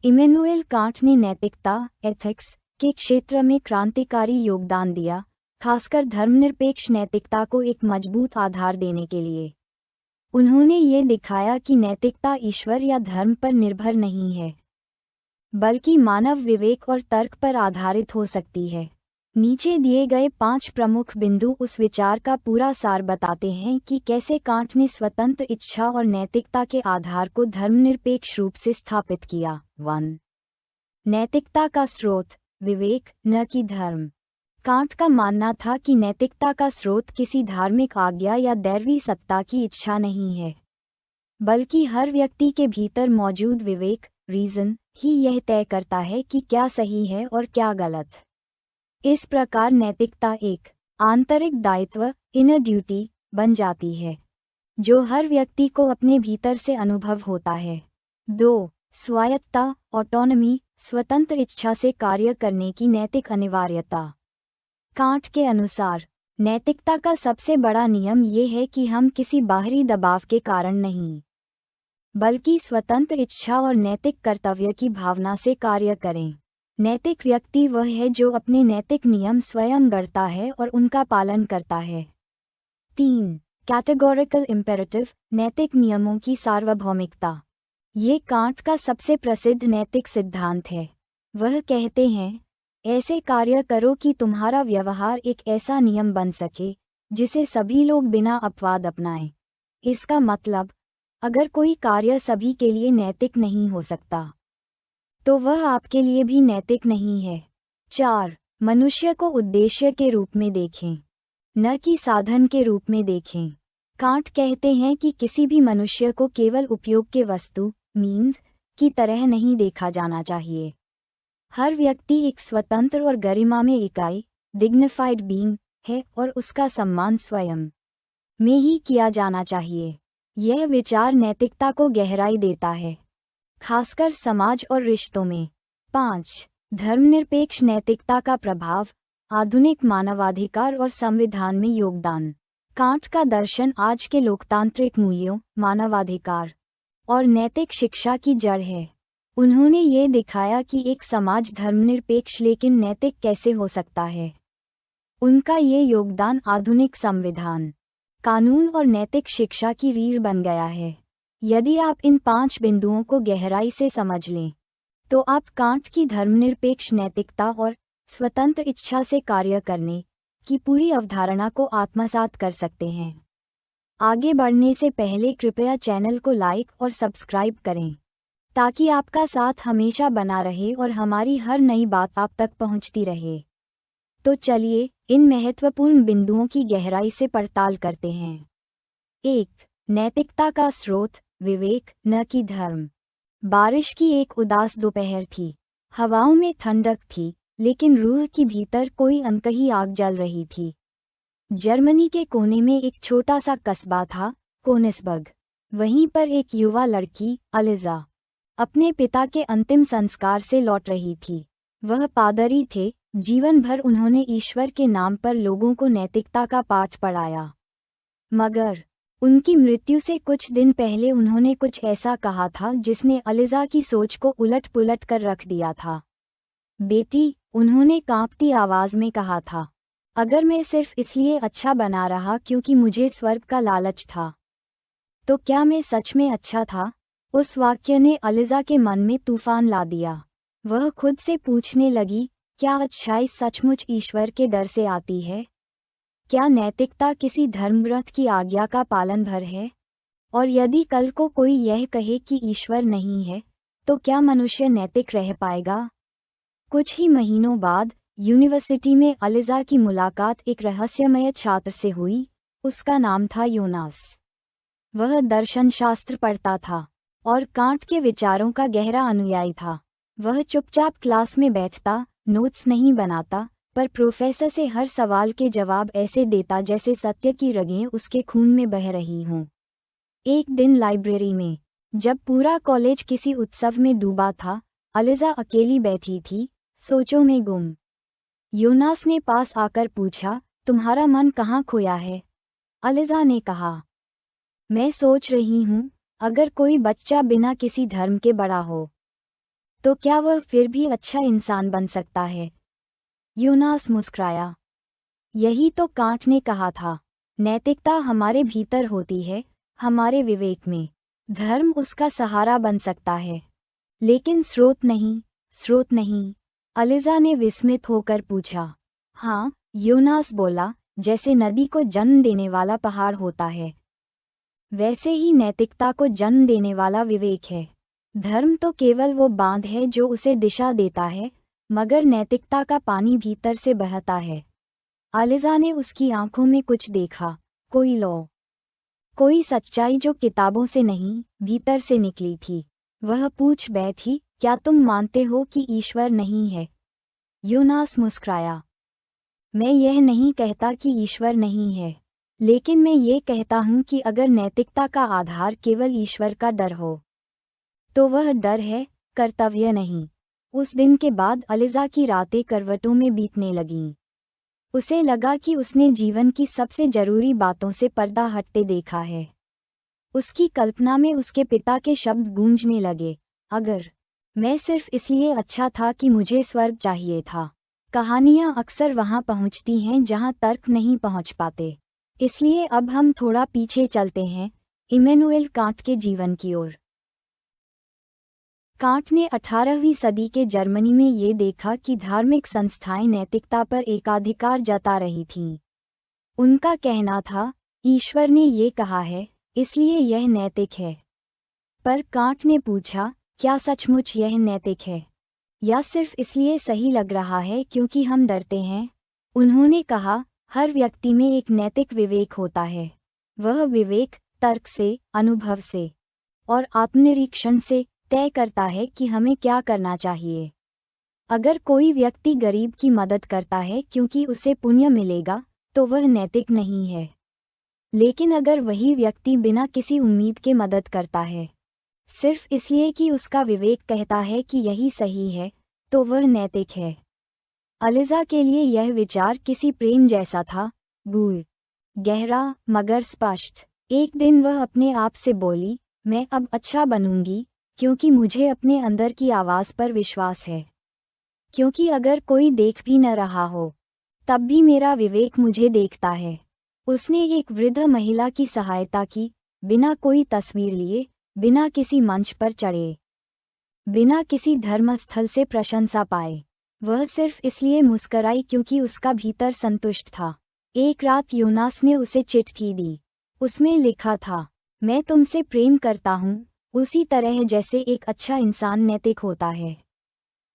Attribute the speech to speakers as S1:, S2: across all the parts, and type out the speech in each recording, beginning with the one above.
S1: Immanuel Kant ने नैतिकता ethics के क्षेत्र में क्रांतिकारी योगदान दिया, खासकर धर्मनिरपेक्ष नैतिकता को एक मजबूत आधार देने के लिए। उन्होंने ये दिखाया कि नैतिकता ईश्वर या धर्म पर निर्भर नहीं है, बल्कि मानव विवेक और तर्क पर आधारित हो सकती है। नीचे दिए गए 5 प्रमुख बिंदु उस विचार का पूरा सार बताते हैं कि कैसे कांट ने स्वतंत्र इच्छा और नैतिकता के आधार को धर्मनिरपेक्ष रूप से स्थापित किया। 1. नैतिकता का स्रोत विवेक, न कि धर्म। कांट का मानना था कि नैतिकता का स्रोत किसी धार्मिक आज्ञा या दैवी सत्ता की इच्छा नहीं है, बल्कि हर व्यक्ति के भीतर मौजूद विवेक रीजन ही यह तय करता है कि क्या सही है और क्या गलत। इस प्रकार नैतिकता एक आंतरिक दायित्व इनर ड्यूटी बन जाती है, जो हर व्यक्ति को अपने भीतर से अनुभव होता है। 2. स्वायत्तता ऑटोनॉमी, स्वतंत्र इच्छा से कार्य करने की नैतिक अनिवार्यता। कांट के अनुसार नैतिकता का सबसे बड़ा नियम ये है कि हम किसी बाहरी दबाव के कारण नहीं, बल्कि स्वतंत्र इच्छा और नैतिक कर्तव्य की भावना से कार्य करें। नैतिक व्यक्ति वह है जो अपने नैतिक नियम स्वयं गढ़ता है और उनका पालन करता है। 3. कैटेगोरिकल इम्पेरेटिव, नैतिक नियमों की सार्वभौमिकता। ये कांट का सबसे प्रसिद्ध नैतिक सिद्धांत है। वह कहते हैं, ऐसे कार्य करो कि तुम्हारा व्यवहार एक ऐसा नियम बन सके जिसे सभी लोग बिना अपवाद अपनाएं। इसका मतलब, अगर कोई कार्य सभी के लिए नैतिक नहीं हो सकता, तो वह आपके लिए भी नैतिक नहीं है। 4. मनुष्य को उद्देश्य के रूप में देखें, न कि साधन के रूप में देखें। कांट कहते हैं कि किसी भी मनुष्य को केवल उपयोग के वस्तु मीन्स की तरह नहीं देखा जाना चाहिए। हर व्यक्ति एक स्वतंत्र और गरिमामय इकाई डिग्निफाइड बीइंग है और उसका सम्मान स्वयं में ही किया जाना चाहिए। यह विचार नैतिकता को गहराई देता है, खासकर समाज और रिश्तों में। 5. धर्मनिरपेक्ष नैतिकता का प्रभाव आधुनिक मानवाधिकार और संविधान में योगदान। कांट का दर्शन आज के लोकतांत्रिक मूल्यों, मानवाधिकार और नैतिक शिक्षा की जड़ है। उन्होंने ये दिखाया कि एक समाज धर्मनिरपेक्ष लेकिन नैतिक कैसे हो सकता है। उनका ये योगदान आधुनिक संविधान, कानून और नैतिक शिक्षा की रीढ़ बन गया है। यदि आप इन 5 बिंदुओं को गहराई से समझ लें, तो आप कांट की धर्मनिरपेक्ष नैतिकता और स्वतंत्र इच्छा से कार्य करने की पूरी अवधारणा को आत्मसात कर सकते हैं। आगे बढ़ने से पहले कृपया चैनल को लाइक और सब्सक्राइब करें, ताकि आपका साथ हमेशा बना रहे और हमारी हर नई बात आप तक पहुंचती रहे। तो चलिए इन महत्वपूर्ण बिंदुओं की गहराई से पड़ताल करते हैं। 1. नैतिकता का स्रोत विवेक, न कि धर्म। बारिश की एक उदास दोपहर थी। हवाओं में ठंडक थी, लेकिन रूह की भीतर कोई अनकही आग जल रही थी। जर्मनी के कोने में एक छोटा सा कस्बा था, कोनिसबर्ग। वहीं पर एक युवा लड़की अलिजा अपने पिता के अंतिम संस्कार से लौट रही थी। वह पादरी थे। जीवन भर उन्होंने ईश्वर के नाम पर लोगों को नैतिकता का पाठ पढ़ाया, मगर उनकी मृत्यु से कुछ दिन पहले उन्होंने कुछ ऐसा कहा था जिसने अलिजा की सोच को उलट पुलट कर रख दिया था। बेटी, उन्होंने कांपती आवाज में कहा था, अगर मैं सिर्फ इसलिए अच्छा बना रहा क्योंकि मुझे स्वर्ग का लालच था, तो क्या मैं सच में अच्छा था? उस वाक्य ने अलिजा के मन में तूफान ला दिया। वह खुद से पूछने लगी, क्या अच्छाई सचमुच ईश्वर के डर से आती है? क्या नैतिकता किसी धर्मग्रंथ की आज्ञा का पालन भर है? और यदि कल को कोई यह कहे कि ईश्वर नहीं है, तो क्या मनुष्य नैतिक रह पाएगा? कुछ ही महीनों बाद यूनिवर्सिटी में अलिजा की मुलाकात एक रहस्यमय छात्र से हुई। उसका नाम था योनास। वह दर्शनशास्त्र पढ़ता था और कांट के विचारों का गहरा अनुयायी था। वह चुपचाप क्लास में बैठता, नोट्स नहीं बनाता, पर प्रोफेसर से हर सवाल के जवाब ऐसे देता जैसे सत्य की रगें उसके खून में बह रही हों। एक दिन लाइब्रेरी में, जब पूरा कॉलेज किसी उत्सव में डूबा था, अलिजा अकेली बैठी थी, सोचों में गुम। योनास ने पास आकर पूछा, तुम्हारा मन कहाँ खोया है? अलिजा ने कहा, मैं सोच रही हूँ, अगर कोई बच्चा बिना किसी धर्म के बड़ा हो, तो क्या वह फिर भी अच्छा इंसान बन सकता है? यूनास मुस्कुराया। यही तो कांट ने कहा था, नैतिकता हमारे भीतर होती है, हमारे विवेक में। धर्म उसका सहारा बन सकता है, लेकिन स्रोत नहीं। स्रोत नहीं? अलिजा ने विस्मित होकर पूछा। हाँ, यूनास बोला, जैसे नदी को जन्म देने वाला पहाड़ होता है, वैसे ही नैतिकता को जन्म देने वाला विवेक है। धर्म तो केवल वो बांध है जो उसे दिशा देता है, मगर नैतिकता का पानी भीतर से बहता है। अलिजा ने उसकी आंखों में कुछ देखा, कोई लौ, कोई सच्चाई जो किताबों से नहीं, भीतर से निकली थी। वह पूछ बैठी, क्या तुम मानते हो कि ईश्वर नहीं है? यूनास मुस्कुराया। मैं यह नहीं कहता कि ईश्वर नहीं है, लेकिन मैं ये कहता हूँ कि अगर नैतिकता का आधार केवल ईश्वर का डर हो, तो वह डर है, कर्तव्य नहीं। उस दिन के बाद अलिजा की रातें करवटों में बीतने लगीं। उसे लगा कि उसने जीवन की सबसे जरूरी बातों से पर्दा हटते देखा है। उसकी कल्पना में उसके पिता के शब्द गूंजने लगे, अगर मैं सिर्फ इसलिए अच्छा था कि मुझे स्वर्ग चाहिए था। कहानियाँ अक्सर वहाँ पहुँचती हैं जहाँ तर्क नहीं पहुँच पाते। इसलिए अब हम थोड़ा पीछे चलते हैं, इमैनुएल कांट के जीवन की ओर। कांट ने 18वीं सदी के जर्मनी में ये देखा कि धार्मिक संस्थाएं नैतिकता पर एकाधिकार जता रही थीं। उनका कहना था, ईश्वर ने ये कहा है, इसलिए यह नैतिक है। पर कांट ने पूछा, क्या सचमुच यह नैतिक है, या सिर्फ इसलिए सही लग रहा है क्योंकि हम डरते हैं? उन्होंने कहा, हर व्यक्ति में एक नैतिक विवेक होता है। वह विवेक तर्क से, अनुभव से और आत्मनिरीक्षण से तय करता है कि हमें क्या करना चाहिए। अगर कोई व्यक्ति गरीब की मदद करता है क्योंकि उसे पुण्य मिलेगा, तो वह नैतिक नहीं है। लेकिन अगर वही व्यक्ति बिना किसी उम्मीद के मदद करता है, सिर्फ इसलिए कि उसका विवेक कहता है कि यही सही है, तो वह नैतिक है। अलिजा के लिए यह विचार किसी प्रेम जैसा था, गूढ़, गहरा, मगर स्पष्ट। एक दिन वह अपने आप से बोली, मैं अब अच्छा बनूंगी, क्योंकि मुझे अपने अंदर की आवाज़ पर विश्वास है। क्योंकि अगर कोई देख भी न रहा हो, तब भी मेरा विवेक मुझे देखता है। उसने एक वृद्ध महिला की सहायता की, बिना कोई तस्वीर लिए, बिना किसी मंच पर चढ़े, बिना किसी धर्मस्थल से प्रशंसा पाए। वह सिर्फ इसलिए मुस्कराई क्योंकि उसका भीतर संतुष्ट था। एक रात यूनास ने उसे चिट्ठी दी। उसमें लिखा था, मैं तुमसे प्रेम करता हूँ, उसी तरह जैसे एक अच्छा इंसान नैतिक होता है।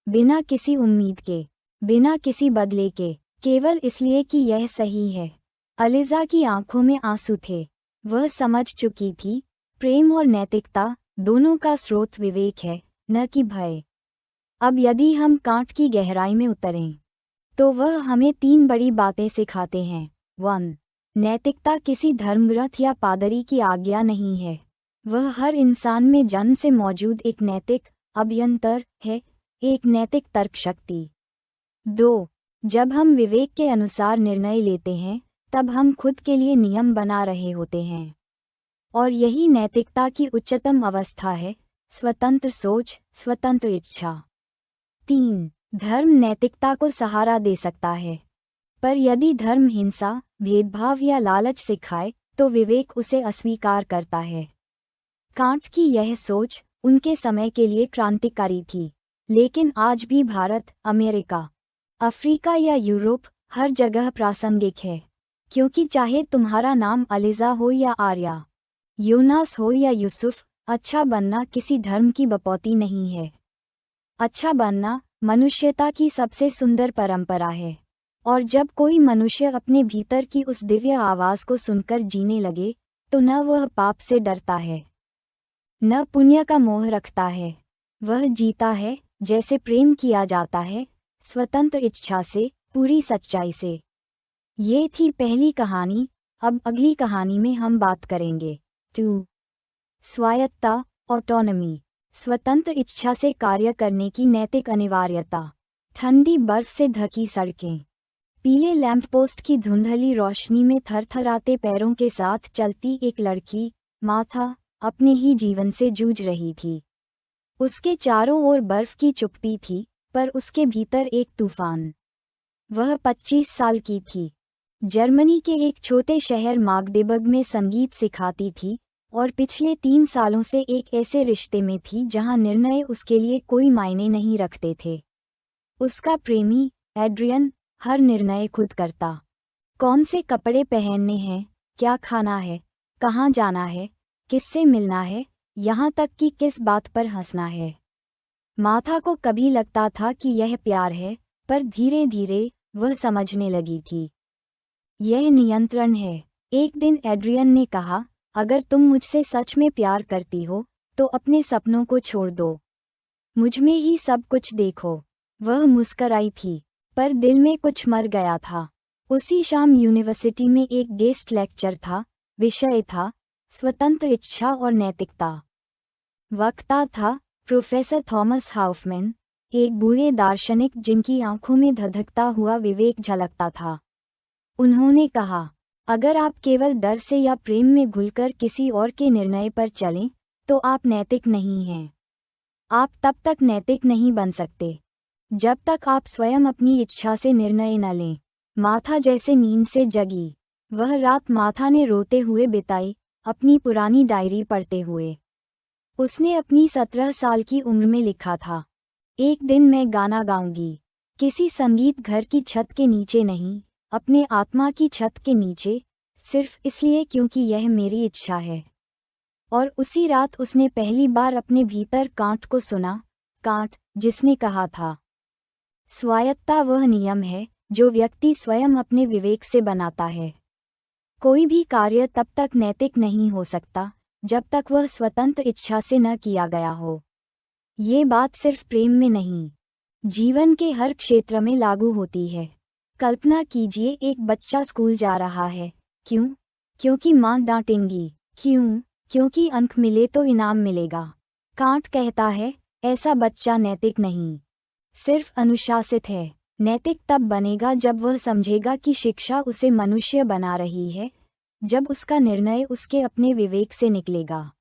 S1: बिना किसी उम्मीद के, बिना किसी बदले के, केवल इसलिए कि यह सही है। अलिजा की आंखों में आंसू थे। वह समझ चुकी थी, प्रेम और नैतिकता दोनों का स्रोत विवेक है, न कि भय। अब यदि हम कांट की गहराई में उतरें, तो वह हमें 3 बड़ी बातें सिखाते हैं। 1. नैतिकता किसी धर्मग्रंथ या पादरी की आज्ञा नहीं है। वह हर इंसान में जन्म से मौजूद एक नैतिक अभ्यंतर है, एक नैतिक तर्क शक्ति। 2. जब हम विवेक के अनुसार निर्णय लेते हैं, तब हम खुद के लिए नियम बना रहे होते हैं। और यही नैतिकता की उच्चतम अवस्था है, स्वतंत्र सोच, स्वतंत्र इच्छा। 3. धर्म नैतिकता को सहारा दे सकता है, पर यदि धर्म हिंसा, भेदभाव या लालच सिखाए, तो विवेक उसे अस्वीकार करता है। कांट की यह सोच उनके समय के लिए क्रांतिकारी थी, लेकिन आज भी भारत, अमेरिका, अफ्रीका या यूरोप, हर जगह प्रासंगिक है। क्योंकि चाहे तुम्हारा नाम अलिजा हो या आर्या, यूनास हो या यूसुफ, अच्छा बनना किसी धर्म की बपौती नहीं है। अच्छा बनना मनुष्यता की सबसे सुंदर परंपरा है। और जब कोई मनुष्य अपने भीतर की उस दिव्य आवाज़ को सुनकर जीने लगे, तो न वह पाप से डरता है, न पुण्य का मोह रखता है। वह जीता है जैसे प्रेम किया जाता है, स्वतंत्र इच्छा से, पूरी सच्चाई से। ये थी पहली कहानी। अब अगली कहानी में हम बात करेंगे 2. स्वायत्तता, ऑटोनॉमी, स्वतंत्र इच्छा से कार्य करने की नैतिक अनिवार्यता। ठंडी बर्फ से ढकी सड़कें, पीले लैंपपोस्ट की धुंधली रोशनी में थरथराते पैरों के साथ चलती एक लड़की, माथा, अपने ही जीवन से जूझ रही थी। उसके चारों ओर बर्फ की चुप्पी थी, पर उसके भीतर एक तूफान। वह 25 साल की थी। जर्मनी के एक छोटे शहर माग्देबर्ग में संगीत सिखाती थी और पिछले 3 सालों से एक ऐसे रिश्ते में थी जहां निर्णय उसके लिए कोई मायने नहीं रखते थे। उसका प्रेमी, एड्रियन, हर निर्णय खुद करता। कौन से कपड़े पहनने हैं, क्या खाना है, कहाँ जाना है, किससे मिलना है, यहाँ तक कि किस बात पर हंसना है। माथा को कभी लगता था कि यह प्यार है, पर धीरे धीरे वह समझने लगी थी। यह नियंत्रण है। एक दिन एड्रियन ने कहा, अगर तुम मुझसे सच में प्यार करती हो, तो अपने सपनों को छोड़ दो। मुझमें ही सब कुछ देखो। वह मुस्कराई थी, पर दिल में कुछ मर गया था। उसी शाम यूनिवर्सिटी में एक गेस्ट लेक्चर था। विषय था स्वतंत्र इच्छा और नैतिकता। वक्ता था प्रोफेसर थॉमस हाउफमैन, एक बूढ़े दार्शनिक जिनकी आंखों में धधकता हुआ विवेक झलकता था। उन्होंने कहा, अगर आप केवल डर से या प्रेम में घुलकर किसी और के निर्णय पर चलें, तो आप नैतिक नहीं हैं। आप तब तक नैतिक नहीं बन सकते जब तक आप स्वयं अपनी इच्छा से निर्णय न लें। माथा जैसे नींद से जगी। वह रात माथा ने रोते हुए बिताई, अपनी पुरानी डायरी पढ़ते हुए। उसने अपनी 17 साल की उम्र में लिखा था, एक दिन मैं गाना गाऊंगी, किसी संगीत घर की छत के नीचे नहीं, अपने आत्मा की छत के नीचे, सिर्फ इसलिए क्योंकि यह मेरी इच्छा है। और उसी रात उसने पहली बार अपने भीतर कांट को सुना, कांट जिसने कहा था, स्वायत्तता वह नियम है जो व्यक्ति स्वयं अपने विवेक से बनाता है। कोई भी कार्य तब तक नैतिक नहीं हो सकता जब तक वह स्वतंत्र इच्छा से न किया गया हो। ये बात सिर्फ प्रेम में नहीं, जीवन के हर क्षेत्र में लागू होती है। कल्पना कीजिए, एक बच्चा स्कूल जा रहा है। क्यों? क्योंकि माँ डांटेंगी। क्यों? क्योंकि अंक मिले तो इनाम मिलेगा। कांट कहता है, ऐसा बच्चा नैतिक नहीं, सिर्फ अनुशासित है। नैतिक तब बनेगा जब वह समझेगा कि शिक्षा उसे मनुष्य बना रही है, जब उसका निर्णय उसके अपने विवेक से निकलेगा।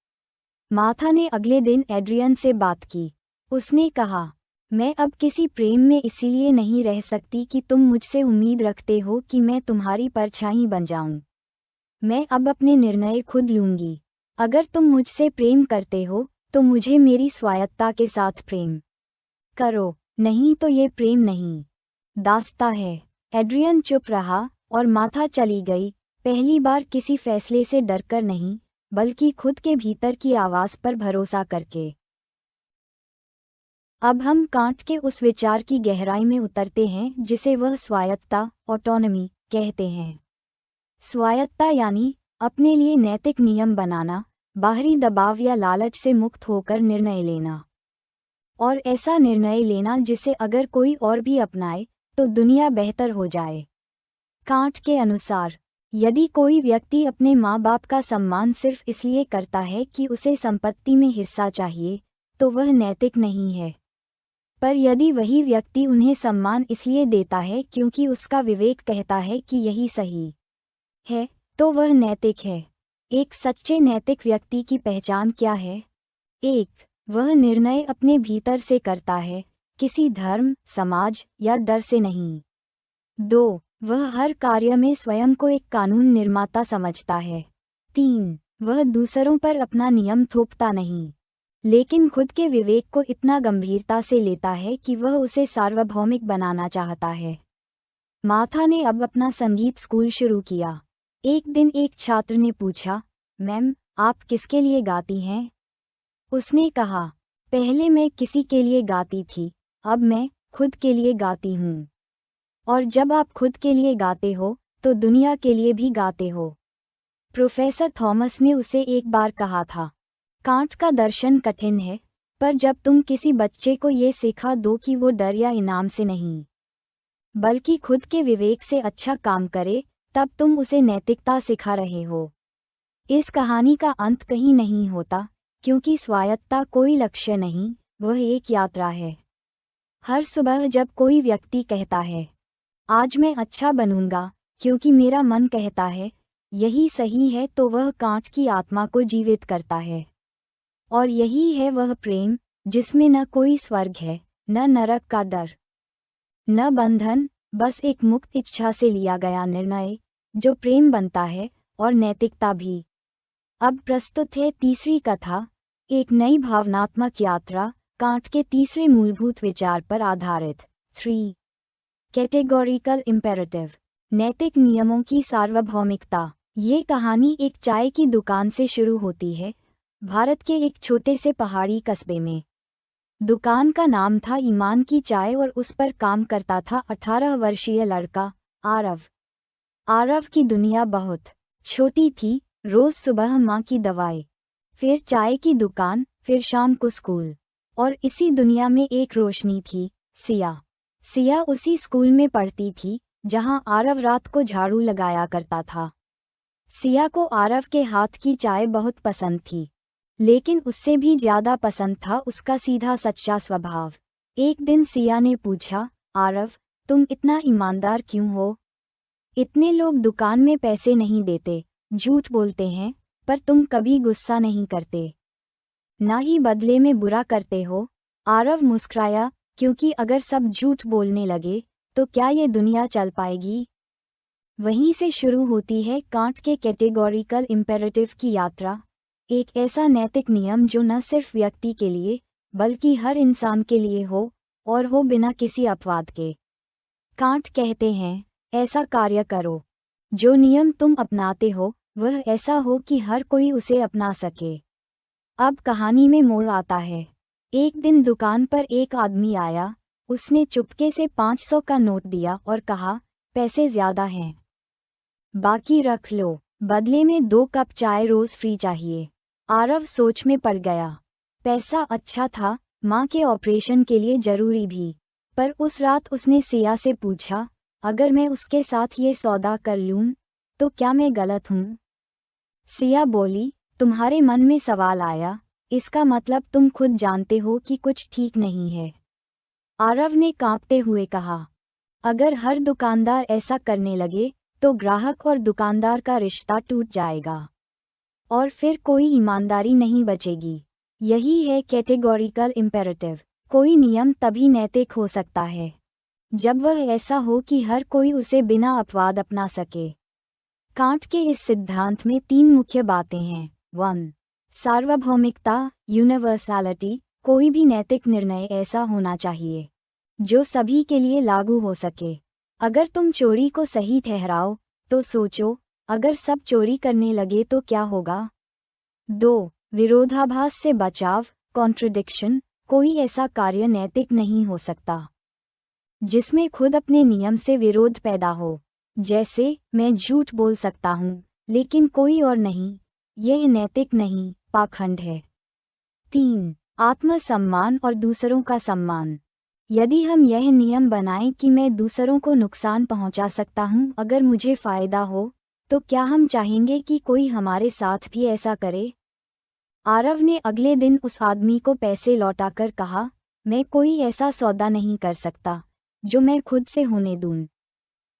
S1: माथा ने अगले दिन एड्रियन से बात की। उसने कहा, मैं अब किसी प्रेम में इसीलिए नहीं रह सकती कि तुम मुझसे उम्मीद रखते हो कि मैं तुम्हारी परछाई बन जाऊं। मैं अब अपने निर्णय खुद लूंगी। अगर तुम मुझसे प्रेम करते हो, तो मुझे मेरी स्वायत्तता के साथ प्रेम करो, नहीं तो ये प्रेम नहीं, दास्ता है। एड्रियन चुप रहा और माथा चली गई, पहली बार किसी फैसले से डरकर नहीं, बल्कि खुद के भीतर की आवाज़ पर भरोसा करके। अब हम कांट के उस विचार की गहराई में उतरते हैं जिसे वह स्वायत्तता, ऑटोनॉमी कहते हैं। स्वायत्तता यानी अपने लिए नैतिक नियम बनाना, बाहरी दबाव या लालच से मुक्त होकर निर्णय लेना। और ऐसा निर्णय लेना जिसे अगर कोई और भी अपनाए तो दुनिया बेहतर हो जाए। कांट के अनुसार, यदि कोई व्यक्ति अपने माँ बाप का सम्मान सिर्फ इसलिए करता है कि उसे संपत्ति में हिस्सा चाहिए, तो वह नैतिक नहीं है। पर यदि वही व्यक्ति उन्हें सम्मान इसलिए देता है क्योंकि उसका विवेक कहता है कि यही सही है, तो वह नैतिक है। एक सच्चे नैतिक व्यक्ति की पहचान क्या है? 1. वह निर्णय अपने भीतर से करता है, किसी धर्म, समाज या डर से नहीं। 2. वह हर कार्य में स्वयं को एक कानून निर्माता समझता है। 3. वह दूसरों पर अपना नियम थोपता नहीं, लेकिन खुद के विवेक को इतना गंभीरता से लेता है कि वह उसे सार्वभौमिक बनाना चाहता है। माथा ने अब अपना संगीत स्कूल शुरू किया। एक दिन एक छात्र ने पूछा, मैम, आप किसके लिए गाती हैं? उसने कहा, पहले मैं किसी के लिए गाती थी, अब मैं खुद के लिए गाती हूँ। और जब आप खुद के लिए गाते हो, तो दुनिया के लिए भी गाते हो। प्रोफेसर थॉमस ने उसे एक बार कहा था, कांट का दर्शन कठिन है, पर जब तुम किसी बच्चे को ये सिखा दो कि वो डर या इनाम से नहीं, बल्कि खुद के विवेक से अच्छा काम करे, तब तुम उसे नैतिकता सिखा रहे हो। इस कहानी का अंत कहीं नहीं होता, क्योंकि स्वायत्तता कोई लक्ष्य नहीं, वह एक यात्रा है। हर सुबह जब कोई व्यक्ति कहता है, आज मैं अच्छा बनूंगा क्योंकि मेरा मन कहता है यही सही है, तो वह कांट की आत्मा को जीवित करता है। और यही है वह प्रेम जिसमें न कोई स्वर्ग है, न नरक का डर, न बंधन, बस एक मुक्त इच्छा से लिया गया निर्णय, जो प्रेम बनता है और नैतिकता भी। अब प्रस्तुत है तीसरी कथा, एक नई भावनात्मक यात्रा, कांट के तीसरे मूलभूत विचार पर आधारित। 3. कैटेगोरिकल इम्पेरेटिव, नैतिक नियमों की सार्वभौमिकता। ये कहानी एक चाय की दुकान से शुरू होती है, भारत के एक छोटे से पहाड़ी कस्बे में। दुकान का नाम था ईमान की चाय और उस पर काम करता था 18 वर्षीय लड़का आरव। आरव की दुनिया बहुत छोटी थी, रोज सुबह माँ की दवाई, फिर चाय की दुकान, फिर शाम को स्कूल। और इसी दुनिया में एक रोशनी थी, सिया। सिया उसी स्कूल में पढ़ती थी जहाँ आरव रात को झाड़ू लगाया करता था। सिया को आरव के हाथ की चाय बहुत पसंद थी, लेकिन उससे भी ज्यादा पसंद था उसका सीधा सच्चा स्वभाव। एक दिन सिया ने पूछा, आरव, तुम इतना ईमानदार क्यों हो? इतने लोग दुकान में पैसे नहीं देते, झूठ बोलते हैं, पर तुम कभी गुस्सा नहीं करते, ना ही बदले में बुरा करते हो। आरव मुस्कुराया, क्योंकि अगर सब झूठ बोलने लगे तो क्या ये दुनिया चल पाएगी? वहीं से शुरू होती है कांट के कैटेगोरिकल इम्पेरेटिव की यात्रा, एक ऐसा नैतिक नियम जो न सिर्फ व्यक्ति के लिए बल्कि हर इंसान के लिए हो, और हो बिना किसी अपवाद के। कांट कहते हैं, ऐसा कार्य करो, जो नियम तुम अपनाते हो वह ऐसा हो कि हर कोई उसे अपना सके। अब कहानी में मोड़ आता है। एक दिन दुकान पर एक आदमी आया, उसने चुपके से 500 का नोट दिया और कहा, पैसे ज्यादा हैं, बाकी रख लो, बदले में 2 कप चाय रोज फ्री चाहिए। आरव सोच में पड़ गया। पैसा अच्छा था, माँ के ऑपरेशन के लिए जरूरी भी, पर उस रात उसने सिया से पूछा, अगर मैं उसके साथ ये सौदा कर लूं, तो क्या मैं गलत हूँ? सिया बोली, तुम्हारे मन में सवाल आया, इसका मतलब तुम खुद जानते हो कि कुछ ठीक नहीं है। आरव ने कांपते हुए कहा, अगर हर दुकानदार ऐसा करने लगे तो ग्राहक और दुकानदार का रिश्ता टूट जाएगा, और फिर कोई ईमानदारी नहीं बचेगी। यही है कैटेगोरिकल इम्पेरेटिव। कोई नियम तभी नैतिक हो सकता है जब वह ऐसा हो कि हर कोई उसे बिना अपवाद अपना सके। कांट के इस सिद्धांत में 3 मुख्य बातें हैं। 1. सार्वभौमिकता, यूनिवर्सैलिटी, कोई भी नैतिक निर्णय ऐसा होना चाहिए जो सभी के लिए लागू हो सके। अगर तुम चोरी को सही ठहराओ तो सोचो, अगर सब चोरी करने लगे तो क्या होगा? 2. विरोधाभास से बचाव, कॉन्ट्रडिक्शन, कोई ऐसा कार्य नैतिक नहीं हो सकता जिसमें खुद अपने नियम से विरोध पैदा हो। जैसे, मैं झूठ बोल सकता हूँ लेकिन कोई और नहीं, यह नैतिक नहीं, पाखंड है। 3. आत्मसम्मान और दूसरों का सम्मान। यदि हम यह नियम बनाएं कि मैं दूसरों को नुकसान पहुंचा सकता हूं अगर मुझे फायदा हो, तो क्या हम चाहेंगे कि कोई हमारे साथ भी ऐसा करे? आरव ने अगले दिन उस आदमी को पैसे लौटाकर कहा, मैं कोई ऐसा सौदा नहीं कर सकता जो मैं खुद से होने दूं।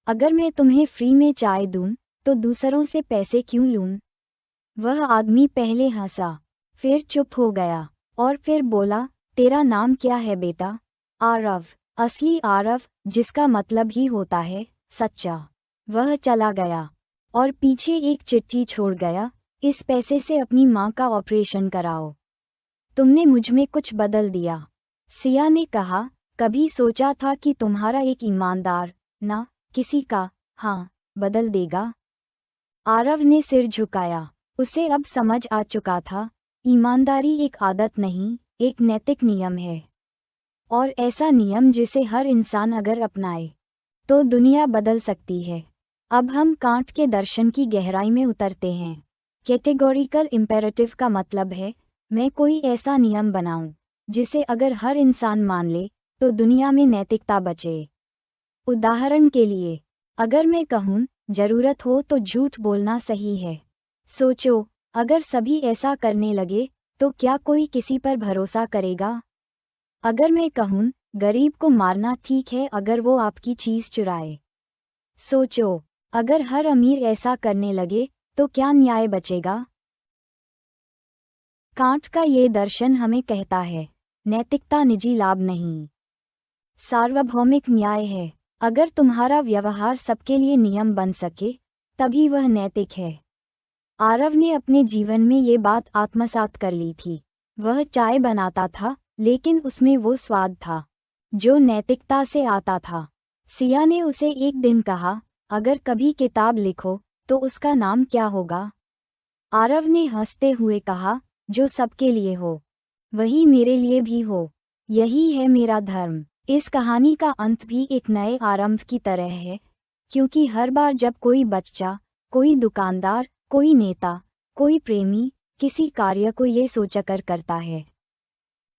S1: अगर मैं तुम्हें फ्री में चाय दूं, तो दूसरों से पैसे क्यों लूं? वह आदमी पहले हंसा, फिर चुप हो गया, और फिर बोला, तेरा नाम क्या है बेटा? आरव, असली आरव, जिसका मतलब ही होता है सच्चा। वह चला गया और पीछे एक चिट्ठी छोड़ गया, इस पैसे से अपनी माँ का ऑपरेशन कराओ। तुमने मुझमें कुछ बदल दिया। सिया ने कहा, कभी सोचा था कि तुम्हारा एक ईमानदार, ना किसी का, हाँ, बदल देगा? आरव ने सिर झुकाया। उसे अब समझ आ चुका था, ईमानदारी एक आदत नहीं, एक नैतिक नियम है, और ऐसा नियम जिसे हर इंसान अगर अपनाए तो दुनिया बदल सकती है। अब हम कांट के दर्शन की गहराई में उतरते हैं। कैटेगोरिकल इम्पेरेटिव का मतलब है, मैं कोई ऐसा नियम बनाऊं जिसे अगर हर इंसान मान ले तो दुनिया में नैतिकता बचे। उदाहरण के लिए, अगर मैं कहूं, जरूरत हो तो झूठ बोलना सही है, सोचो, अगर सभी ऐसा करने लगे तो क्या कोई किसी पर भरोसा करेगा? अगर मैं कहूं, गरीब को मारना ठीक है अगर वो आपकी चीज चुराए, सोचो, अगर हर अमीर ऐसा करने लगे तो क्या न्याय बचेगा? कांट का ये दर्शन हमें कहता है, नैतिकता निजी लाभ नहीं, सार्वभौमिक न्याय है। अगर तुम्हारा व्यवहार सबके लिए नियम बन सके तभी वह नैतिक है। आरव ने अपने जीवन में ये बात आत्मसात कर ली थी। वह चाय बनाता था, लेकिन उसमें वो स्वाद था जो नैतिकता से आता था। सिया ने उसे एक दिन कहा, अगर कभी किताब लिखो तो उसका नाम क्या होगा? आरव ने हंसते हुए कहा, जो सबके लिए हो, वही मेरे लिए भी हो। यही है मेरा धर्म। इस कहानी का अंत भी एक नए आरंभ की तरह है, क्योंकि हर बार जब कोई बच्चा, कोई दुकानदार, कोई नेता, कोई प्रेमी किसी कार्य को ये सोचकर करता है,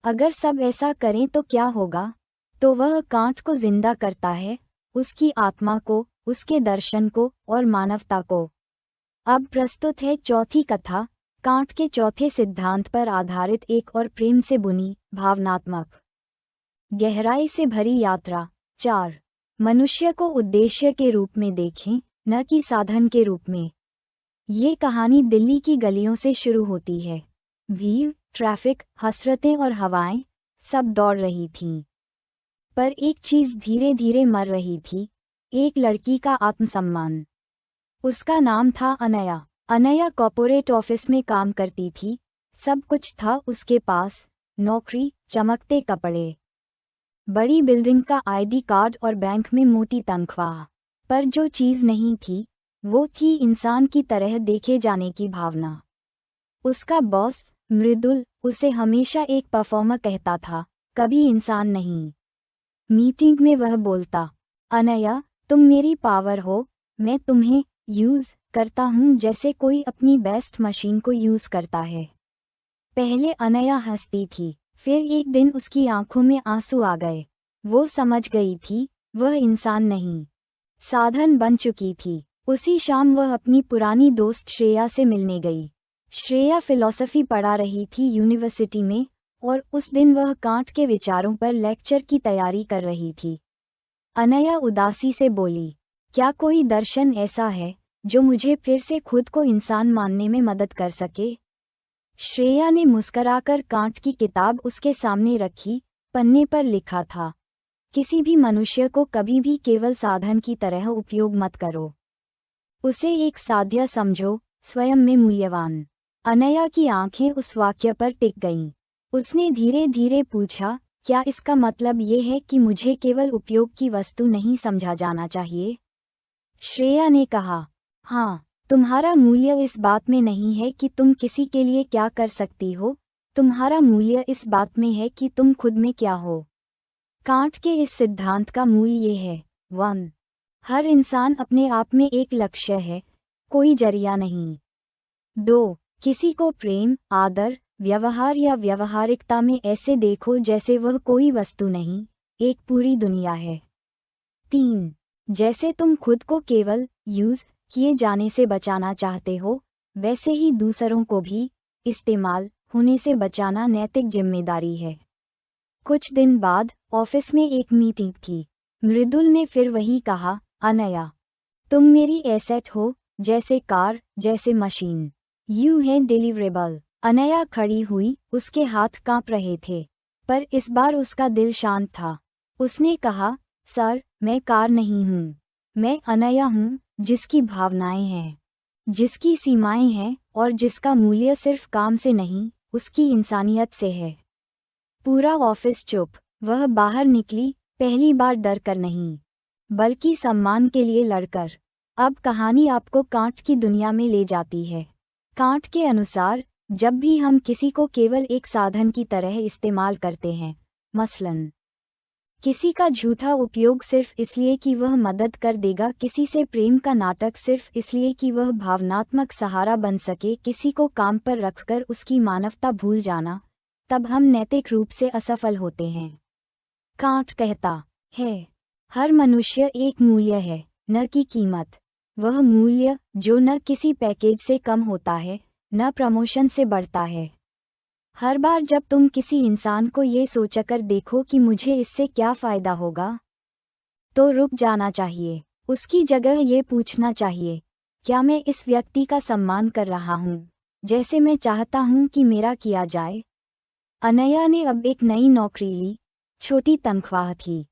S1: अगर सब ऐसा करें तो क्या होगा, तो वह कांट को जिंदा करता है, उसकी आत्मा को, उसके दर्शन को और मानवता को। अब प्रस्तुत है चौथी कथा, कांट के चौथे सिद्धांत पर आधारित एक और प्रेम से बुनी, भावनात्मक, गहराई से भरी यात्रा। 4. मनुष्य को उद्देश्य के रूप में देखें, न कि साधन के रूप में। ये कहानी दिल्ली की गलियों से शुरू होती है। भीड़, ट्रैफिक, हसरतें और हवाएं सब दौड़ रही थीं। पर एक चीज धीरे धीरे मर रही थी, एक लड़की का आत्मसम्मान। उसका नाम था अनया। अनया कॉर्पोरेट ऑफिस में काम करती थी। सब कुछ था उसके पास, नौकरी, चमकते कपड़े, बड़ी बिल्डिंग का आईडी कार्ड और बैंक में मोटी तनख्वाह। पर जो चीज नहीं थी, वो थी इंसान की तरह देखे जाने की भावना। उसका बॉस मृदुल उसे हमेशा एक परफॉर्मर कहता था, कभी इंसान नहीं। मीटिंग में वह बोलता, अनया तुम मेरी पावर हो, मैं तुम्हें यूज करता हूँ जैसे कोई अपनी बेस्ट मशीन को यूज करता है। पहले अनया हंसती थी, फिर एक दिन उसकी आंखों में आंसू आ गए। वो समझ गई थी, वह इंसान नहीं, साधन बन चुकी थी। उसी शाम वह अपनी पुरानी दोस्त श्रेया से मिलने गई। श्रेया फिलॉसफी पढ़ा रही थी यूनिवर्सिटी में, और उस दिन वह कांट के विचारों पर लेक्चर की तैयारी कर रही थी। अनया उदासी से बोली, क्या कोई दर्शन ऐसा है जो मुझे फिर से खुद को इंसान मानने में मदद कर सके? श्रेया ने मुस्कराकर कांट की किताब उसके सामने रखी। पन्ने पर लिखा था, किसी भी मनुष्य को कभी भी केवल साधन की तरह उपयोग मत करो, उसे एक साध्य समझो, स्वयं में मूल्यवान। अनया की आंखें उस वाक्य पर टिक गईं। उसने धीरे धीरे पूछा, क्या इसका मतलब ये है कि मुझे केवल उपयोग की वस्तु नहीं समझा जाना चाहिए? श्रेया ने कहा, हाँ, तुम्हारा मूल्य इस बात में नहीं है कि तुम किसी के लिए क्या कर सकती हो, तुम्हारा मूल्य इस बात में है कि तुम खुद में क्या हो। कांट के इस सिद्धांत का मूल ये है, 1. हर इंसान अपने आप में एक लक्ष्य है, कोई जरिया नहीं। 2. किसी को प्रेम, आदर, व्यवहार या व्यवहारिकता में ऐसे देखो जैसे वह कोई वस्तु नहीं, एक पूरी दुनिया है। 3. जैसे तुम खुद को केवल यूज किए जाने से बचाना चाहते हो, वैसे ही दूसरों को भी इस्तेमाल होने से बचाना नैतिक जिम्मेदारी है। कुछ दिन बाद ऑफिस में एक मीटिंग थी। मृदुल ने फिर वही कहा, अनया तुम मेरी एसेट हो, जैसे कार, जैसे मशीन, यू है डिलीवरेबल। अनया खड़ी हुई, उसके हाथ कांप रहे थे, पर इस बार उसका दिल शांत था। उसने कहा, सर, मैं कार नहीं हूँ, मैं अनया हूँ, जिसकी भावनाएं हैं, जिसकी सीमाएं हैं और जिसका मूल्य सिर्फ काम से नहीं, उसकी इंसानियत से है। पूरा ऑफिस चुप। वह बाहर निकली, पहली बार डर कर नहीं, बल्कि सम्मान के लिए लड़कर। अब कहानी आपको कांट की दुनिया में ले जाती है। कांट के अनुसार, जब भी हम किसी को केवल एक साधन की तरह इस्तेमाल करते हैं, मसलन किसी का झूठा उपयोग सिर्फ इसलिए कि वह मदद कर देगा, किसी से प्रेम का नाटक सिर्फ इसलिए कि वह भावनात्मक सहारा बन सके, किसी को काम पर रखकर उसकी मानवता भूल जाना, तब हम नैतिक रूप से असफल होते हैं। कांट कहता है, हर मनुष्य एक मूल्य है, न कि कीमत। वह मूल्य जो न किसी पैकेज से कम होता है, न प्रमोशन से बढ़ता है। हर बार जब तुम किसी इंसान को ये सोचकर देखो कि मुझे इससे क्या फ़ायदा होगा, तो रुक जाना चाहिए। उसकी जगह ये पूछना चाहिए, क्या मैं इस व्यक्ति का सम्मान कर रहा हूँ, जैसे मैं चाहता हूँ कि मेरा किया जाए? अनया ने अब एक नई नौकरी ली। छोटी तनख्वाह थी,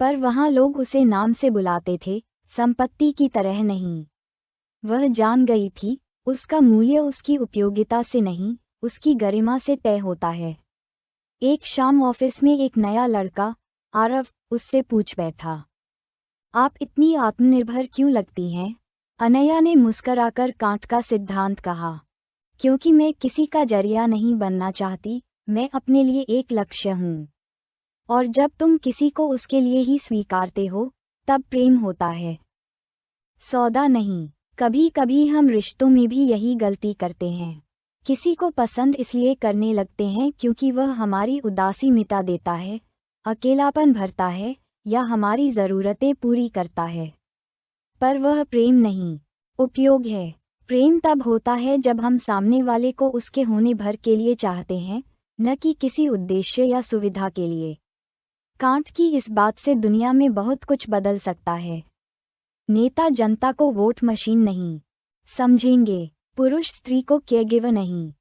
S1: पर वहाँ लोग उसे नाम से बुलाते थे, संपत्ति की तरह नहीं। वह जान गई थी, उसका मूल्य उसकी उपयोगिता से नहीं, उसकी गरिमा से तय होता है। एक शाम ऑफिस में एक नया लड़का, आरव, उससे पूछ बैठा, आप इतनी आत्मनिर्भर क्यों लगती हैं? अनया ने मुस्कराकर कांट का सिद्धांत कहा, क्योंकि मैं किसी का जरिया नहीं बनना चाहती, मैं अपने लिए एक लक्ष्य हूँ। और जब तुम किसी को उसके लिए ही स्वीकारते हो, तब प्रेम होता है, सौदा नहीं। कभी कभी हम रिश्तों में भी यही गलती करते हैं। किसी को पसंद इसलिए करने लगते हैं क्योंकि वह हमारी उदासी मिटा देता है, अकेलापन भरता है, या हमारी ज़रूरतें पूरी करता है। पर वह प्रेम नहीं, उपयोग है। प्रेम तब होता है जब हम सामने वाले को उसके होने भर के लिए चाहते हैं, न कि किसी उद्देश्य या सुविधा के लिए। कांट की इस बात से दुनिया में बहुत कुछ बदल सकता है। नेता जनता को वोट मशीन नहीं समझेंगे, पुरुष स्त्री को केयरगिवर नहीं,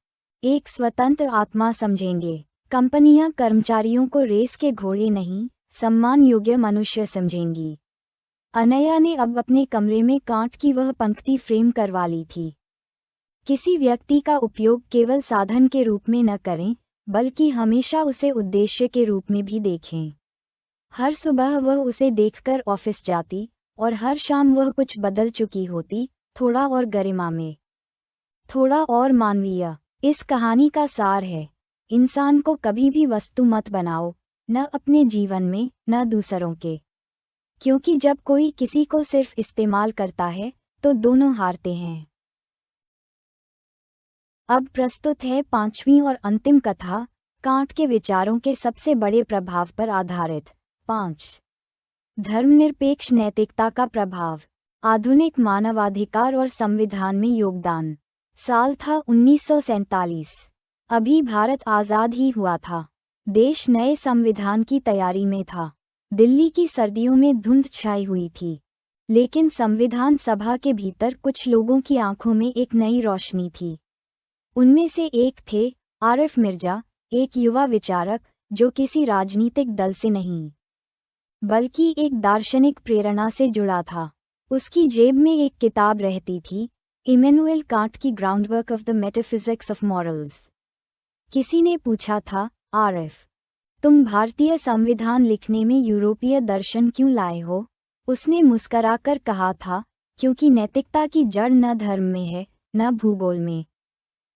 S1: एक स्वतंत्र आत्मा समझेंगे। कंपनियां कर्मचारियों को रेस के घोड़े नहीं, सम्मान योग्य मनुष्य समझेंगी। अनया ने अब अपने कमरे में कांट की वह पंक्ति फ्रेम करवा ली थी, किसी व्यक्ति का उपयोग केवल साधन के रूप में न करें, बल्कि हमेशा उसे उद्देश्य के रूप में भी देखें। हर सुबह वह उसे देखकर ऑफिस जाती, और हर शाम वह कुछ बदल चुकी होती, थोड़ा और गरिमा में, थोड़ा और मानवीय। इस कहानी का सार है, इंसान को कभी भी वस्तु मत बनाओ, न अपने जीवन में, न दूसरों के। क्योंकि जब कोई किसी को सिर्फ इस्तेमाल करता है, तो दोनों हारते हैं। अब प्रस्तुत है 5वीं और अंतिम कथा, कांट के विचारों के सबसे बड़े प्रभाव पर आधारित। 5. धर्मनिरपेक्ष नैतिकता का प्रभाव, आधुनिक मानवाधिकार और संविधान में योगदान। साल था 1947। अभी भारत आज़ाद ही हुआ था। देश नए संविधान की तैयारी में था। दिल्ली की सर्दियों में धुंध छाई हुई थी, लेकिन संविधान सभा के भीतर कुछ लोगों की आंखों में एक नई रोशनी थी। उनमें से एक थे आरिफ मिर्जा, एक युवा विचारक जो किसी राजनीतिक दल से नहीं, बल्कि एक दार्शनिक प्रेरणा से जुड़ा था। उसकी जेब में एक किताब रहती थी, इमैनुएल कांट की groundwork of the metaphysics of morals. किसी ने पूछा था, आरिफ, तुम भारतीय संविधान लिखने में यूरोपीय दर्शन क्यों लाए हो? उसने मुस्कराकर कहा था, क्योंकि नैतिकता की जड़ न धर्म में है, न भूगोल में,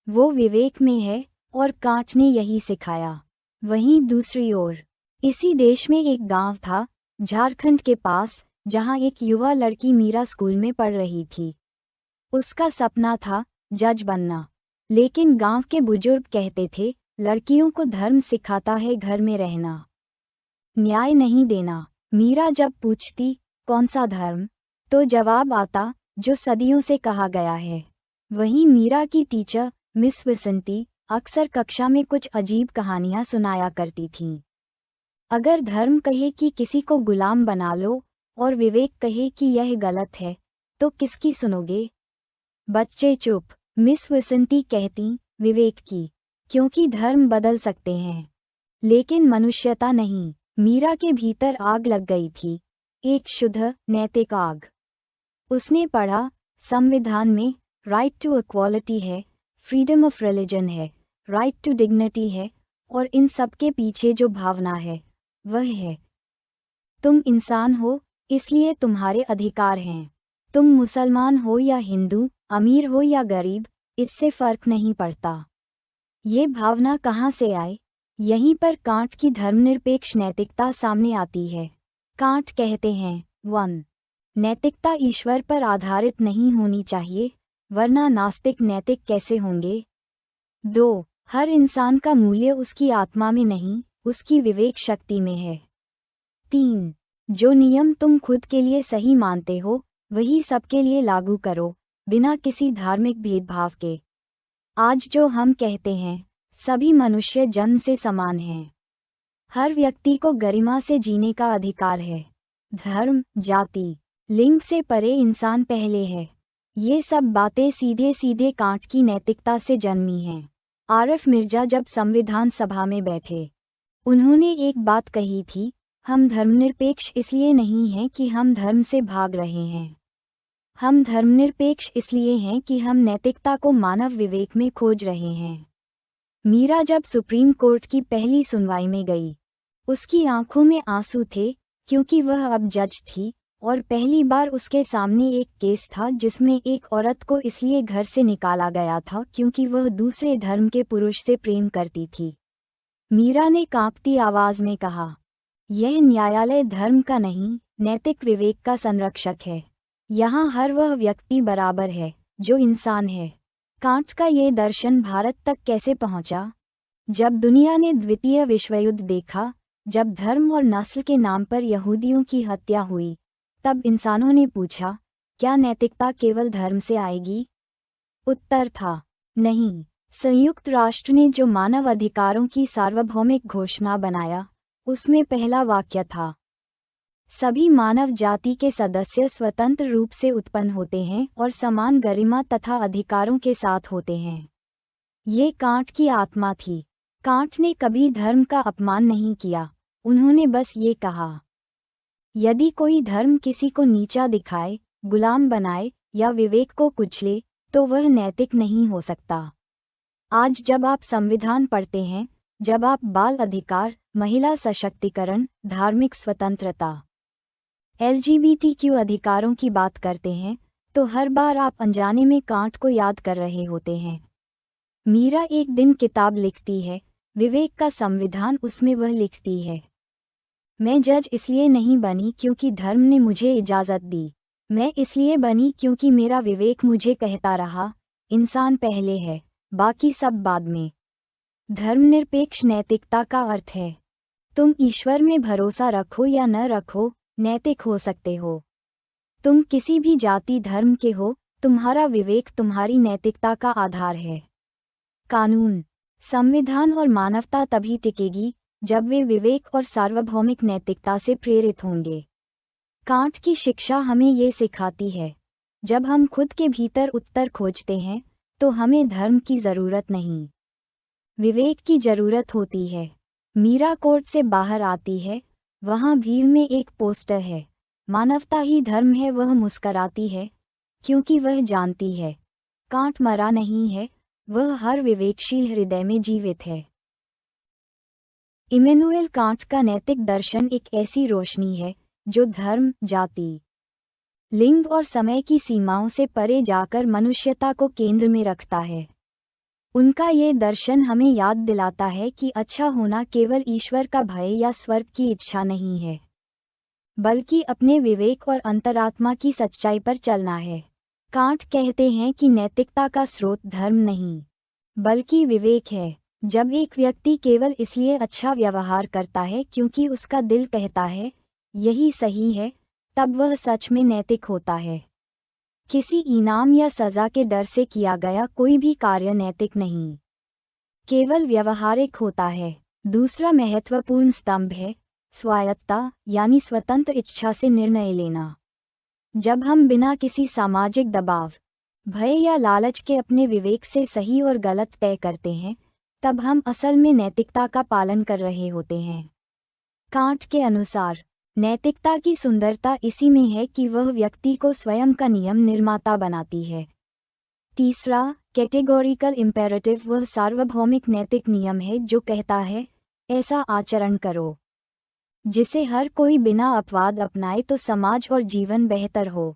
S1: वो विवेक में है, और कांट ने यही सिखाया। वहीं दूसरी ओर, इसी देश में एक गांव था, झारखंड के पास, जहां एक युवा लड़की मीरा स्कूल में पढ़ रही थी। उसका सपना था जज बनना, लेकिन गांव के बुजुर्ग कहते थे, लड़कियों को धर्म सिखाता है घर में रहना, न्याय नहीं देना। मीरा जब पूछती, कौन सा धर्म, तो जवाब आता, जो सदियों से कहा गया है। वहीं मीरा की टीचर मिस विसंती अक्सर कक्षा में कुछ अजीब कहानियां सुनाया करती थीं। अगर धर्म कहे कि किसी को गुलाम बना लो, और विवेक कहे कि यह गलत है, तो किसकी सुनोगे? बच्चे चुप। मिस विसंती कहती, विवेक की, क्योंकि धर्म बदल सकते हैं, लेकिन मनुष्यता नहीं। मीरा के भीतर आग लग गई थी, एक शुद्ध नैतिक आग। उसने पढ़ा, संविधान में राइट टू इक्वालिटी है, फ्रीडम ऑफ रिलीजन है, राइट टू डिग्निटी है, और इन सब के पीछे जो भावना है, वह है, तुम इंसान हो, इसलिए तुम्हारे अधिकार हैं। तुम मुसलमान हो या हिंदू, अमीर हो या गरीब, इससे फर्क नहीं पड़ता। ये भावना कहाँ से आए? यहीं पर कांट की धर्मनिरपेक्ष नैतिकता सामने आती है। कांट कहते हैं, 1. नैतिकता ईश्वर पर आधारित नहीं होनी चाहिए, वरना नास्तिक नैतिक कैसे होंगे? 2. हर इंसान का मूल्य उसकी आत्मा में नहीं, उसकी विवेक शक्ति में है। 3. जो नियम तुम खुद के लिए सही मानते हो, वही सबके लिए लागू करो, बिना किसी धार्मिक भेदभाव के। आज जो हम कहते हैं, सभी मनुष्य जन्म से समान हैं। हर व्यक्ति को गरिमा से जीने का अधिकार है। धर्म, जाति, लिंग से परे इंसान पहले है। ये सब बातें सीधे सीधे कांट की नैतिकता से जन्मी हैं। आरिफ मिर्जा जब संविधान सभा में बैठे, उन्होंने एक बात कही थी, हम धर्मनिरपेक्ष इसलिए नहीं हैं कि हम धर्म से भाग रहे हैं। हम धर्मनिरपेक्ष इसलिए हैं कि हम नैतिकता को मानव विवेक में खोज रहे हैं। मीरा जब सुप्रीम कोर्ट की पहली सुनवाई में गई, उसकी आंखों में आंसू थे, क्योंकि वह अब जज थी और पहली बार उसके सामने एक केस था जिसमें एक औरत को इसलिए घर से निकाला गया था क्योंकि वह दूसरे धर्म के पुरुष से प्रेम करती थी। मीरा ने कांपती आवाज में कहा, यह न्यायालय धर्म का नहीं, नैतिक विवेक का संरक्षक है। यहाँ हर वह व्यक्ति बराबर है जो इंसान है। कांट का ये दर्शन भारत तक कैसे पहुंचा? जब दुनिया ने द्वितीय विश्वयुद्ध देखा, जब धर्म और नस्ल के नाम पर यहूदियों की हत्या हुई, तब इंसानों ने पूछा, क्या नैतिकता केवल धर्म से आएगी? उत्तर था, नहीं। संयुक्त राष्ट्र ने जो मानव अधिकारों की सार्वभौमिक घोषणा बनाया, उसमें पहला वाक्य था, सभी मानव जाति के सदस्य स्वतंत्र रूप से उत्पन्न होते हैं और समान गरिमा तथा अधिकारों के साथ होते हैं। ये कांट की आत्मा थी। कांट ने कभी धर्म का अपमान नहीं किया, उन्होंने बस ये कहा, यदि कोई धर्म किसी को नीचा दिखाए, गुलाम बनाए या विवेक को कुचले, तो वह नैतिक नहीं हो सकता। आज जब आप संविधान पढ़ते हैं, जब आप बाल अधिकार, महिला सशक्तिकरण, धार्मिक स्वतंत्रता, LGBTQ अधिकारों की बात करते हैं, तो हर बार आप अनजाने में कांट को याद कर रहे होते हैं। मीरा एक दिन किताब लिखती है, विवेक का संविधान, उसमें वह लिखती है, मैं जज इसलिए नहीं बनी क्योंकि धर्म ने मुझे इजाज़त दी, मैं इसलिए बनी क्योंकि मेरा विवेक मुझे कहता रहा, इंसान पहले है, बाकी सब बाद में। धर्मनिरपेक्ष नैतिकता का अर्थ है, तुम ईश्वर में भरोसा रखो या न रखो, नैतिक हो सकते हो। तुम किसी भी जाति धर्म के हो, तुम्हारा विवेक तुम्हारी नैतिकता का आधार है। कानून, संविधान और मानवता तभी टिकेगी जब वे विवेक और सार्वभौमिक नैतिकता से प्रेरित होंगे। कांट की शिक्षा हमें ये सिखाती है, जब हम खुद के भीतर उत्तर खोजते हैं, तो हमें धर्म की जरूरत नहीं, विवेक की जरूरत होती है। मीरा कोर्ट से बाहर आती है, वहाँ भीड़ में एक पोस्टर है, मानवता ही धर्म है। वह मुस्कराती है, क्योंकि वह जानती है, कांट मरा नहीं है, वह हर विवेकशील हृदय में जीवित है। इमैनुएल कांट का नैतिक दर्शन एक ऐसी रोशनी है जो धर्म, जाति, लिंग और समय की सीमाओं से परे जाकर मनुष्यता को केंद्र में रखता है। उनका ये दर्शन हमें याद दिलाता है कि अच्छा होना केवल ईश्वर का भय या स्वर्ग की इच्छा नहीं है, बल्कि अपने विवेक और अंतरात्मा की सच्चाई पर चलना है। कांट कहते हैं कि नैतिकता का स्रोत धर्म नहीं, बल्कि विवेक है। जब एक व्यक्ति केवल इसलिए अच्छा व्यवहार करता है क्योंकि उसका दिल कहता है, यही सही है, तब वह सच में नैतिक होता है। किसी इनाम या सजा के डर से किया गया कोई भी कार्य नैतिक नहीं, केवल व्यवहारिक होता है। दूसरा महत्वपूर्ण स्तंभ है स्वायत्तता, यानी स्वतंत्र इच्छा से निर्णय लेना। जब हम बिना किसी सामाजिक दबाव, भय या लालच के अपने विवेक से सही और गलत तय करते हैं, तब हम असल में नैतिकता का पालन कर रहे होते हैं। कांट के अनुसार नैतिकता की सुंदरता इसी में है कि वह व्यक्ति को स्वयं का नियम निर्माता बनाती है। तीसरा, कैटेगोरिकल इम्पेरेटिव, वह सार्वभौमिक नैतिक नियम है जो कहता है, ऐसा आचरण करो जिसे हर कोई बिना अपवाद अपनाए तो समाज और जीवन बेहतर हो।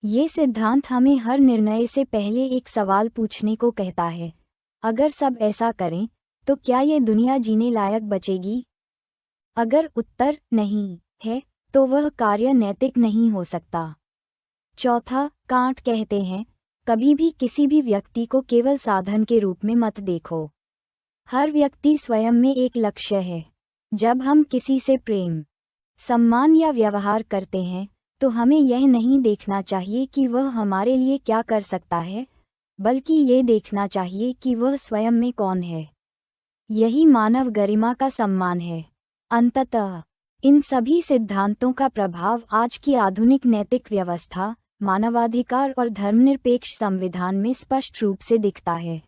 S1: ये सिद्धांत हमें हर निर्णय से पहले एक सवाल पूछने को कहता है, अगर सब ऐसा करें तो क्या ये दुनिया जीने लायक बचेगी? अगर उत्तर नहीं है, तो वह कार्य नैतिक नहीं हो सकता। चौथा, कांट कहते हैं, कभी भी किसी भी व्यक्ति को केवल साधन के रूप में मत देखो। हर व्यक्ति स्वयं में एक लक्ष्य है। जब हम किसी से प्रेम, सम्मान या व्यवहार करते हैं, तो हमें यह नहीं देखना चाहिए कि वह हमारे लिए क्या कर सकता है, बल्कि ये देखना चाहिए कि वह स्वयं में कौन है। यही मानव गरिमा का सम्मान है। अंततः इन सभी सिद्धांतों का प्रभाव आज की आधुनिक नैतिक व्यवस्था, मानवाधिकार और धर्मनिरपेक्ष संविधान में स्पष्ट रूप से दिखता है।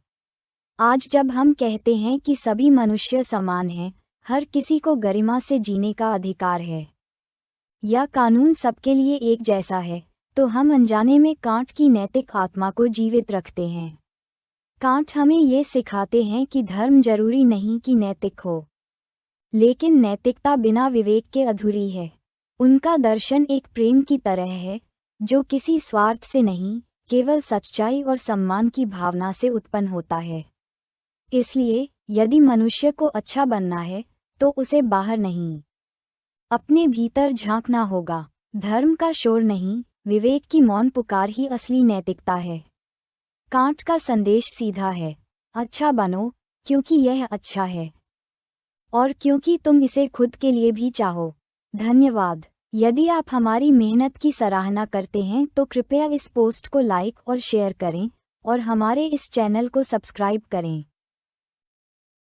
S1: आज जब हम कहते हैं कि सभी मनुष्य समान हैं, हर किसी को गरिमा से जीने का अधिकार है, यह कानून सबके लिए एक जैसा है, तो हम अनजाने में कांट की नैतिक आत्मा को जीवित रखते हैं। कांट हमें ये सिखाते हैं कि धर्म जरूरी नहीं कि नैतिक हो, लेकिन नैतिकता बिना विवेक के अधूरी है। उनका दर्शन एक प्रेम की तरह है, जो किसी स्वार्थ से नहीं, केवल सच्चाई और सम्मान की भावना से उत्पन्न होता है। इसलिए यदि मनुष्य को अच्छा बनना है, तो उसे बाहर नहीं, अपने भीतर झांकना होगा। धर्म का शोर नहीं, विवेक की मौन पुकार ही असली नैतिकता है। कांट का संदेश सीधा है, अच्छा बनो, क्योंकि यह अच्छा है, और क्योंकि तुम इसे खुद के लिए भी चाहो। धन्यवाद। यदि आप हमारी मेहनत की सराहना करते हैं तो कृपया इस पोस्ट को लाइक और शेयर करें, और हमारे इस चैनल को सब्सक्राइब करें।